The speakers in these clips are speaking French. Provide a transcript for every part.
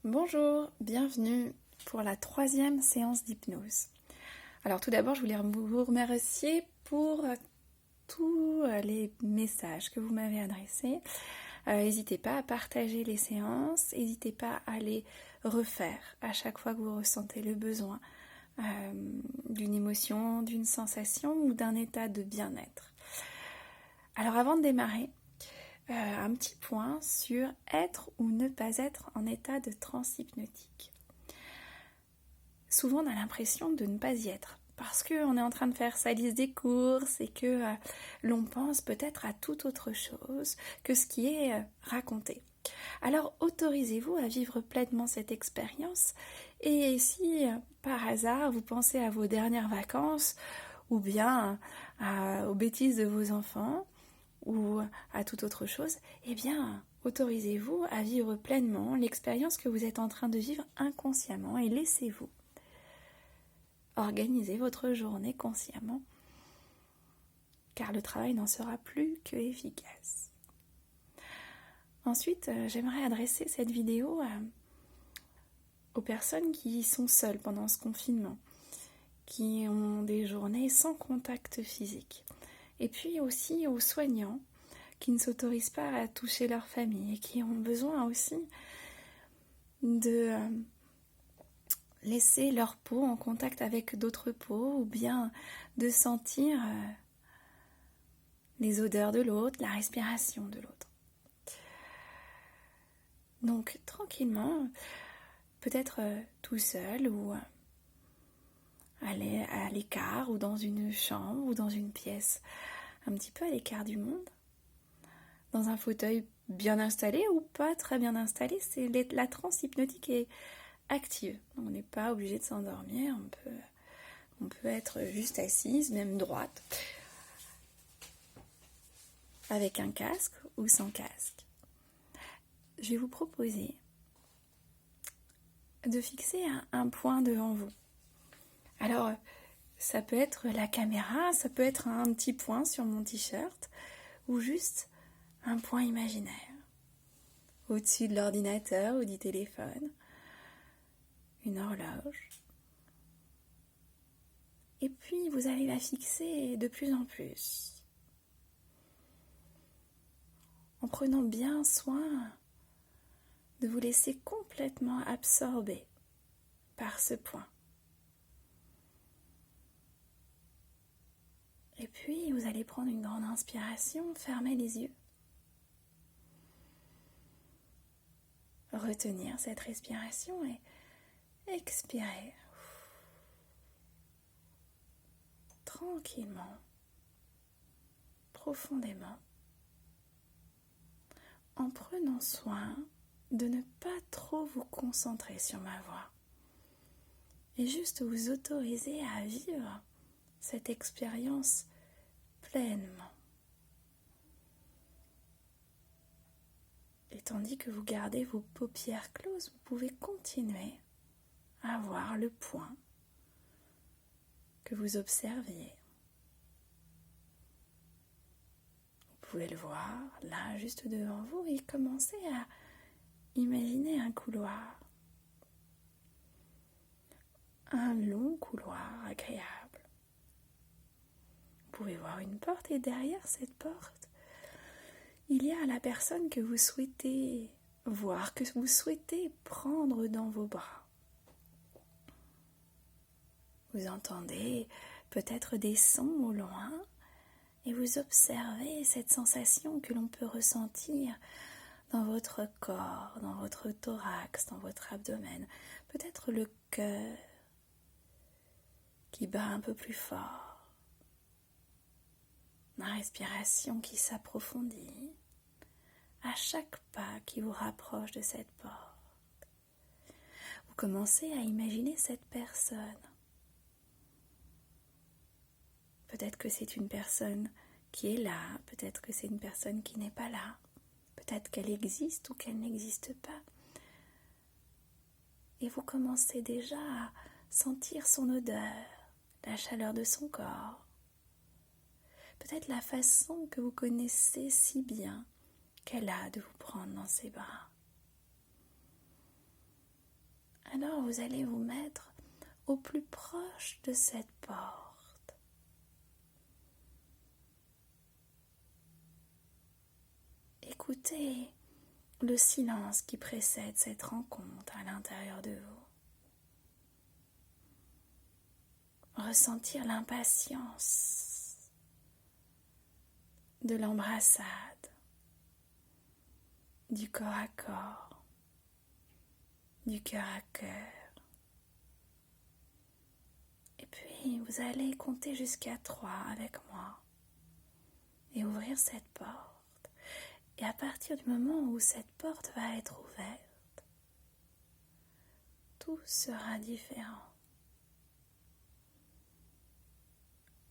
Bonjour, bienvenue pour la 3e séance d'hypnose. Alors tout d'abord, je voulais vous remercier pour tous les messages que vous m'avez adressés. N'hésitez pas à partager les séances, n'hésitez pas à les refaire à chaque fois que vous ressentez le besoin d'une émotion, d'une sensation ou d'un état de bien-être. Alors avant de démarrer, un petit point sur être ou ne pas être en état de transe hypnotique. Souvent on a l'impression de ne pas y être parce qu'on est en train de faire sa liste des courses et que l'on pense peut-être à toute autre chose que ce qui est raconté. Alors autorisez-vous à vivre pleinement cette expérience et si par hasard vous pensez à vos dernières vacances ou bien aux bêtises de vos enfants, ou à toute autre chose, eh bien, autorisez-vous à vivre pleinement l'expérience que vous êtes en train de vivre inconsciemment et laissez-vous organiser votre journée consciemment, car le travail n'en sera plus que efficace. Ensuite, j'aimerais adresser cette vidéo aux personnes qui sont seules pendant ce confinement, qui ont des journées sans contact physique, et puis aussi aux soignants qui ne s'autorisent pas à toucher leur famille et qui ont besoin aussi de laisser leur peau en contact avec d'autres peaux ou bien de sentir les odeurs de l'autre, la respiration de l'autre. Donc tranquillement, peut-être tout seul ou à l'écart ou dans une chambre ou dans une pièce un petit peu à l'écart du monde, dans un fauteuil bien installé ou pas très bien installé, la transe hypnotique est active. On n'est pas obligé de s'endormir, on peut être juste assise, même droite, avec un casque ou sans casque. Je vais vous proposer de fixer un point devant vous. Alors, ça peut être la caméra, ça peut être un petit point sur mon t-shirt ou juste un point imaginaire au-dessus de l'ordinateur ou du téléphone, une horloge. Et puis vous allez la fixer de plus en plus, en prenant bien soin de vous laisser complètement absorber par ce point. Et puis vous allez prendre une grande inspiration, fermer les yeux. Retenir cette respiration et expirer tranquillement, profondément, en prenant soin de ne pas trop vous concentrer sur ma voix et juste vous autoriser à vivre cette expérience pleinement. Et tandis que vous gardez vos paupières closes, vous pouvez continuer à voir le point que vous observiez. Vous pouvez le voir là, juste devant vous, et commencer à imaginer un couloir. Un long couloir agréable. Vous pouvez voir une porte et derrière cette porte, il y a la personne que vous souhaitez voir, que vous souhaitez prendre dans vos bras. Vous entendez peut-être des sons au loin et vous observez cette sensation que l'on peut ressentir dans votre corps, dans votre thorax, dans votre abdomen. Peut-être le cœur qui bat un peu plus fort. La respiration qui s'approfondit à chaque pas qui vous rapproche de cette porte. Vous commencez à imaginer cette personne. Peut-être que c'est une personne qui est là, peut-être que c'est une personne qui n'est pas là, peut-être qu'elle existe ou qu'elle n'existe pas. Et vous commencez déjà à sentir son odeur, la chaleur de son corps. Peut-être la façon que vous connaissez si bien qu'elle a de vous prendre dans ses bras. Alors vous allez vous mettre au plus proche de cette porte. Écoutez le silence qui précède cette rencontre à l'intérieur de vous. Ressentir l'impatience de l'embrassade, du corps à corps, du cœur à cœur. Et puis vous allez compter jusqu'à 3 avec moi et ouvrir cette porte. Et à partir du moment où cette porte va être ouverte, tout sera différent.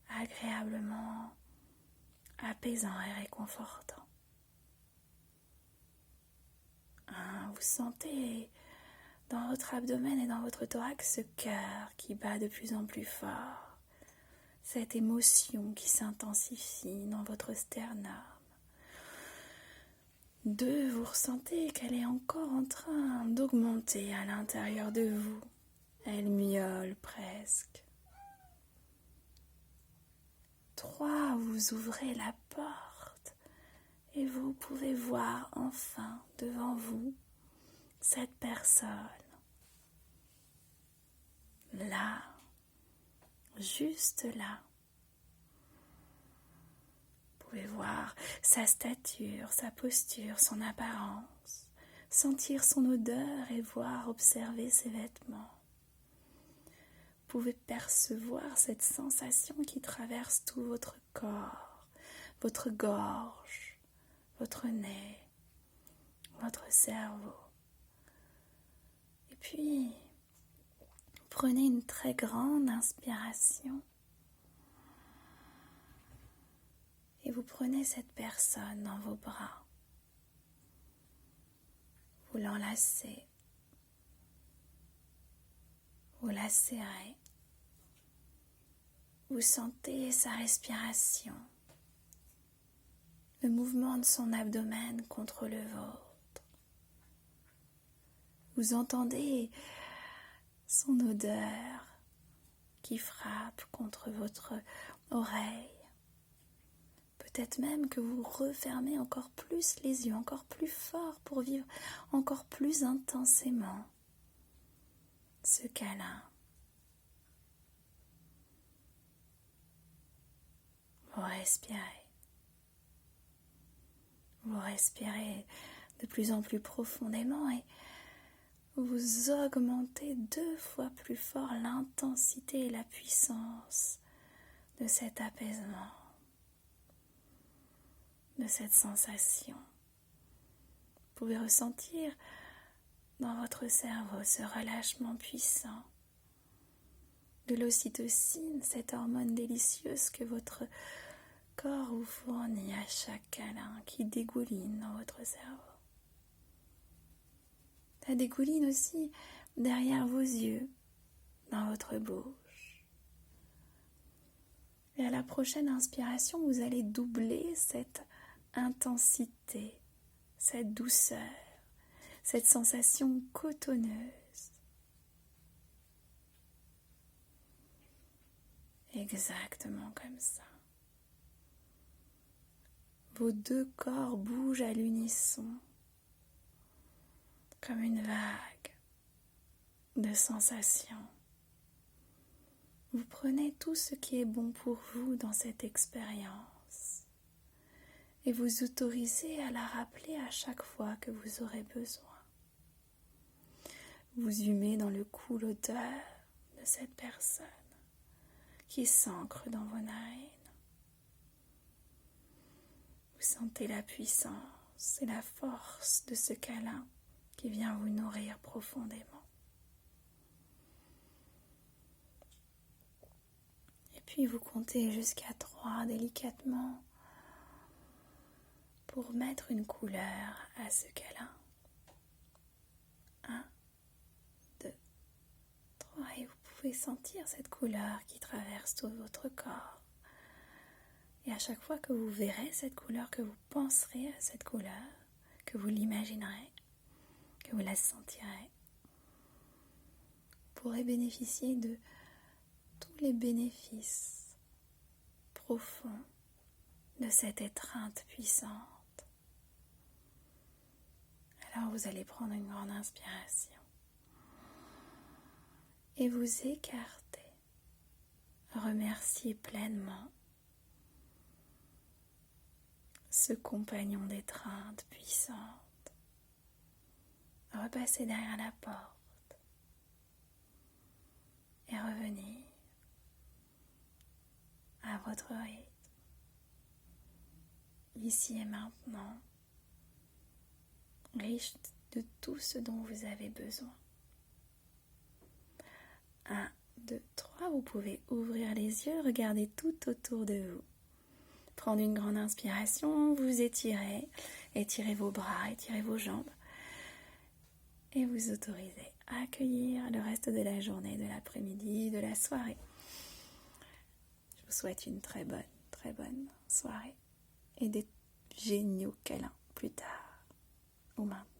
Agréablement apaisant et réconfortant. Vous sentez dans votre abdomen et dans votre thorax ce cœur qui bat de plus en plus fort, cette émotion qui s'intensifie dans votre sternum. 2, vous ressentez qu'elle est encore en train d'augmenter à l'intérieur de vous. Elle miaule presque. 3, vous ouvrez la porte et vous pouvez voir enfin devant vous cette personne. Là, juste là. Vous pouvez voir sa stature, sa posture, son apparence, sentir son odeur et voir, observer ses vêtements. Vous pouvez percevoir cette sensation qui traverse tout votre corps, votre gorge, votre nez, votre cerveau. Et puis, prenez une très grande inspiration et vous prenez cette personne dans vos bras. Vous l'enlacez, vous la serrez. Vous sentez sa respiration, le mouvement de son abdomen contre le vôtre. Vous entendez son odeur qui frappe contre votre oreille. Peut-être même que vous refermez encore plus les yeux, encore plus fort pour vivre encore plus intensément ce câlin. Vous respirez. Vous respirez de plus en plus profondément et vous augmentez 2 fois plus fort l'intensité et la puissance de cet apaisement, de cette sensation. Vous pouvez ressentir dans votre cerveau ce relâchement puissant de l'ocytocine, cette hormone délicieuse que votre corps vous fournit à chaque câlin qui dégouline dans votre cerveau. Ça dégouline aussi derrière vos yeux, dans votre bouche. Et à la prochaine inspiration, vous allez doubler cette intensité, cette douceur, cette sensation cotonneuse. Exactement comme ça. Vos 2 corps bougent à l'unisson, comme une vague de sensations. Vous prenez tout ce qui est bon pour vous dans cette expérience et vous autorisez à la rappeler à chaque fois que vous aurez besoin. Vous humez dans le cou l'odeur de cette personne qui s'ancre dans vos narines. Vous sentez la puissance et la force de ce câlin qui vient vous nourrir profondément. Et puis vous comptez jusqu'à 3 délicatement pour mettre une couleur à ce câlin. 1, 2, 3 et vous pouvez sentir cette couleur qui traverse tout votre corps. Et à chaque fois que vous verrez cette couleur, que vous penserez à cette couleur, que vous l'imaginerez, que vous la sentirez, pourrez bénéficier de tous les bénéfices profonds de cette étreinte puissante. Alors vous allez prendre une grande inspiration et vous écarter. Remerciez pleinement ce compagnon d'étreinte puissante. Repassez derrière la porte et revenez à votre rythme, ici et maintenant, riche de tout ce dont vous avez besoin. 1, 2, 3, vous pouvez ouvrir les yeux, regarder tout autour de vous. Prendre une grande inspiration, vous étirez vos bras, étirez vos jambes et vous autorisez à accueillir le reste de la journée, de l'après-midi, de la soirée. Je vous souhaite une très bonne soirée et des géniaux câlins plus tard ou maintenant.